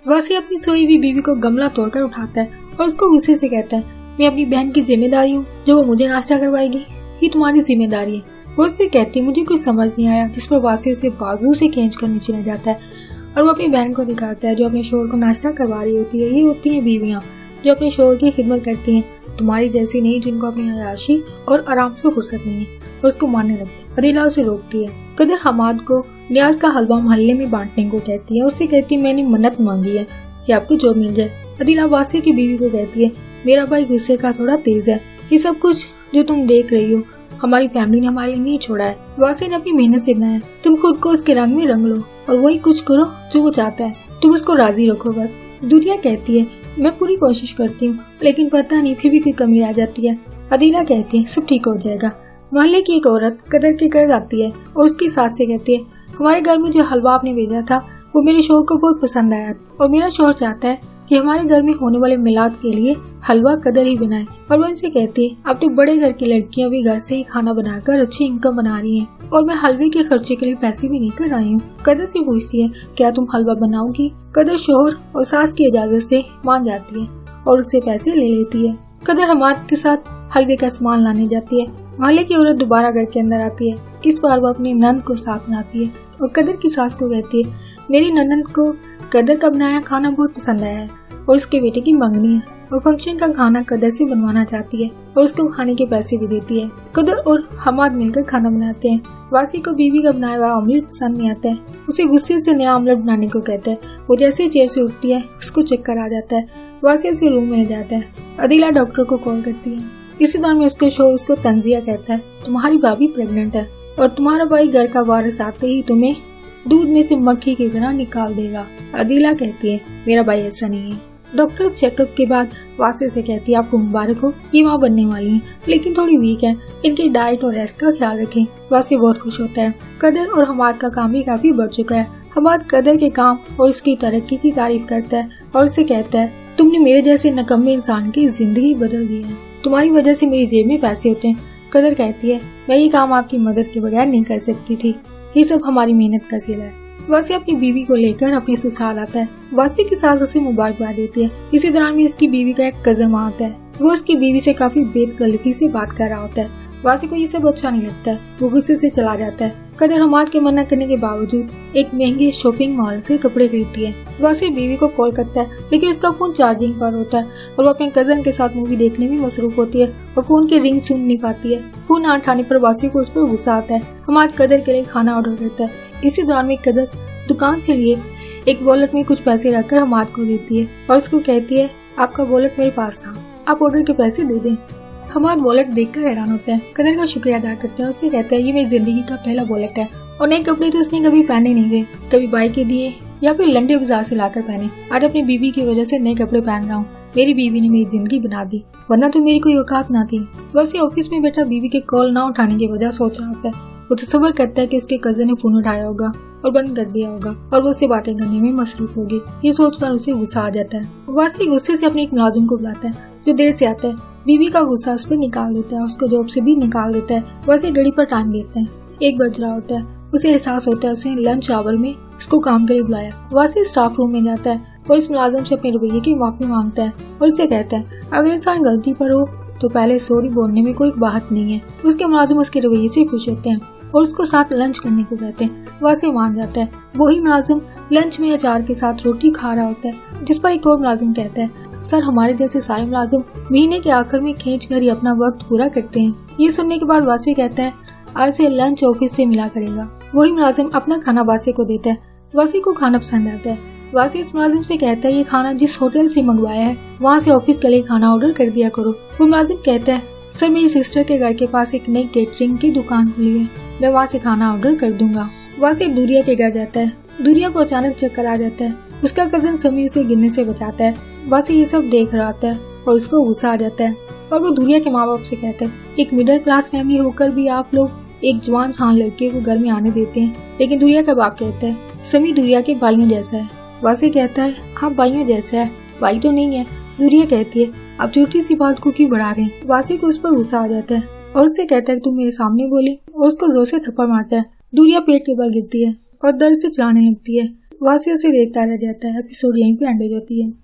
वासी अपनी सोई हुई बीवी को गमला तोड़कर उठाता है और उसको गुस्से से कहता है, मैं अपनी बहन की जिम्मेदारी हूँ जो वो मुझे नाश्ता करवाएगी, ये तुम्हारी जिम्मेदारी है। वो उससे कहती है, मुझे कुछ समझ नहीं आया, जिस पर वासी उसे बाजू से खींच कर नीचे ले जाता है और वो अपनी बहन को दिखाता है जो अपने शोहर को नाश्ता करवा रही होती है। ये होती है बीवियाँ जो अपने शोहर की खिदमत करती हैं, तुम्हारी जैसी नहीं जिनको अपनी अयाशी और आराम से फुर्सत नहीं है, और उसको मारने लगती है। अदीला उसे रोकती है। कदर हमाद को न्याज का हलवा मोहल्ले में बांटने को कहती है और उससे कहती है, मैंने मन्नत मांगी है कि आपको जॉब मिल जाए। अदीला वासी की बीवी को कहती है, मेरा भाई गुस्से का थोड़ा तेज है, ये सब कुछ जो तुम देख रही हो हमारी फैमिली ने हमारे लिए नहीं छोड़ा है, वासी ने अपनी मेहनत से बनाया, तुम खुद को उसके रंग में रंग लो और वही कुछ करो जो वो चाहता है, तुम उसको राजी रखो बस। दुनिया कहती है, मैं पूरी कोशिश करती हूँ लेकिन पता नहीं फिर भी कोई कमी रह जाती है। अदीला कहती है, सब ठीक हो जाएगा। मोहल्ले की एक औरत कदर के घर आती है और उसकी सास से कहती है, हमारे घर में जो हलवा आपने भेजा था वो मेरे शोहर को बहुत पसंद आया और मेरा शोहर चाहता है कि हमारे घर में होने वाले मिलाद के लिए हलवा कदर ही बनाए। और वो इनसे कहती है, अब तो बड़े घर की लड़कियां भी घर से ही खाना बनाकर अच्छी इनकम बना रही हैं और मैं हलवे के खर्चे के लिए पैसे भी नहीं कर आई हूँ। कदर से पूछती है, क्या तुम हलवा बनाओगी? कदर शोहर और सास की इजाजत से मान जाती है और उससे पैसे ले लेती है। कदर हमाद के साथ हलवे का सामान लाने जाती है। मोहल्ले की औरत दोबारा घर के अंदर आती है। इस बार वो अपनी नंद को साथ लाती है और कदर की सास को कहती है, मेरी ननद को कदर का बनाया खाना बहुत पसंद आया है और उसके बेटे की मंगनी है और फंक्शन का खाना कदर से बनवाना चाहती है और उसको खाने के पैसे भी देती है। कदर और हमाद मिलकर खाना बनाते हैं। वासी को बीवी का बनाया हुआ ऑमलेट पसंद नहीं आता है, उसे गुस्से से नया ऑमलेट बनाने को कहता है। वो जैसे चेयर से उठती है उसको चक्कर आ जाता है। वासी उसे रूम में ले जाता है। अदीला डॉक्टर को कॉल करती है। इसी दौरान में उसके शोहर उसको तंजिया कहता है, तुम्हारी भाभी प्रेग्नेंट है और तुम्हारा भाई घर का वारिस आते ही तुम्हें दूध में से मक्खी की तरह निकाल देगा। अदीला कहती है, मेरा भाई ऐसा नहीं है। डॉक्टर चेकअप के बाद वासी से कहती है, आपको मुबारक हो, ये माँ बनने वाली है लेकिन थोड़ी वीक है, इनकी डाइट और रेस्ट का ख्याल रखें। वासी बहुत खुश होता है। कदर और हमाद का काम भी काफी बढ़ चुका है। हमाद कदर के काम और उसकी तरक्की की तारीफ करता है और उसे कहता है, तुमने मेरे जैसे नकम्मे इंसान की जिंदगी बदल दी है, तुम्हारी वजह से मेरी जेब में पैसे होते हैं। कदर कहती है, मैं ये काम आपकी मदद के बगैर नहीं कर सकती थी, ये सब हमारी मेहनत का सिला है। वासी अपनी बीवी को लेकर अपनी ससुराल आता है। वासी की सास उसे मुबारकबाद देती है। इसी दौरान में उसकी बीवी का एक कजन वहाँ आता है। वो उसकी बीवी से काफी बेतकल्लफी से बात कर रहा होता है। वासी को ये सब अच्छा नहीं लगता है, वो गुस्से से चला जाता है। कदर हमाद के मना करने के बावजूद एक महंगे शॉपिंग मॉल से कपड़े खरीदती है। वासी बीवी को कॉल करता है लेकिन उसका फोन चार्जिंग पर होता है और वो अपने कजन के साथ मूवी देखने में मसरूफ होती है और फोन की रिंग सुन नहीं पाती है। फोन ना उठाने पर वासी को उस पर गुस्सा आता है। हमाद कदर के लिए खाना ऑर्डर करता है। इसी दौरान में कदर दुकान से लिए एक वॉलेट में कुछ पैसे रखकर हमाद को देती है और उसको कहती है, आपका वॉलेट मेरे पास था, आप ऑर्डर के पैसे दे दें। हमाद वॉलेट देखकर हैरान होता है। कदर का शुक्रिया अदा करते हैं। उससे कहता है, ये मेरी जिंदगी का पहला वॉलेट है और नए कपड़े तो उसने कभी पहने नहीं थे, कभी भाई के दिए या फिर लंडे बाजार से लाकर पहने। आज अपनी बीवी की वजह से नए कपड़े पहन रहा हूँ। मेरी बीवी ने मेरी जिंदगी बना दी, वरना तो मेरी कोई औकात ना थी। वैसे ऑफिस में बैठा बीवी के कॉल ना उठाने की वजह सोच रहा होता है। वो तसव्वुर करता है कि उसके कजन ने फोन उठाया होगा और बंद कर दिया होगा और वो उससे बातें करने में मसरूफ होगी। ये सोचकर उसे गुस्सा आ जाता है। वासी गुस्से से अपने एक मुलाजिम को बुलाता है जो देर से आता है। बीवी का गुस्सा उस पर निकाल देता है, उसको जॉब से भी निकाल देता है। वैसे घड़ी पर टाइम देता है, 1 बज रहा होता है। उसे एहसास होता है उसे लंच आवर में उसको काम के लिए बुलाया। वासी स्टाफ रूम में जाता है और इस मुलाजिम से अपने रवैये की माफी मांगता है और उसे कहता है, अगर इंसान गलती पर हो तो पहले सॉरी बोलने में कोई बात नहीं है। उसके मुलाजिम उसके रवैये से खुश होते हैं और उसको साथ लंच करने को कहते हैं। वासी मान जाता है। वही मुलाजिम लंच में अचार के साथ रोटी खा रहा होता है, जिस पर एक और मुलाजिम कहता है, सर हमारे जैसे सारे मुलाजिम महीने के आखिर में खींच कर ही अपना वक्त पूरा करते हैं। ये सुनने के बाद वासी कहता है, आज से लंच ऑफिस से मिला करेगा। वही मुलाजिम अपना खाना वासी को देता है। वासी को खाना पसंद आता है। वासी इस मुलाजिम से कहता है, ये खाना जिस होटल से मंगवाया है वहाँ से ऑफिस के लिए खाना ऑर्डर कर दिया करो। वो मुलाजिम कहता है, सर मेरी सिस्टर के घर के पास एक नई केटरिंग की दुकान खुली है, मैं वहाँ से खाना ऑर्डर कर दूंगा। वासी दूरिया के घर जाता है। दूरिया को अचानक चक्कर आ जाता है। उसका कजन समी उसे गिरने से बचाता है। वासी ये सब देख रहा होता है और उसको गुस्सा आ जाता है और वो दूरिया के माँ बाप से कहता है, एक मिडिल क्लास फैमिली होकर भी आप लोग एक जवान खान लड़के को घर में आने देते हैं। लेकिन दूरिया का बाप कहता है, समी दूरिया के भाइयों जैसा है। वासी कहता है, हाँ भाइयों जैसा है, भाई तो नहीं है। दूरिया कहती है, आप छोटी सी बात को क्यों बढ़ा रहे हैं। वासी को उस पर गुस्सा आ जाता है और उससे कहता है, तुम मेरे सामने बोली, और उसको जोर से थप्पड़ मारता है। दूरिया पेट के बल गिरती है और दर्द से चिल्लाने लगती है। वासी उसे देखता रह जाता है। एपिसोड यहीं पे एंड हो जाती है।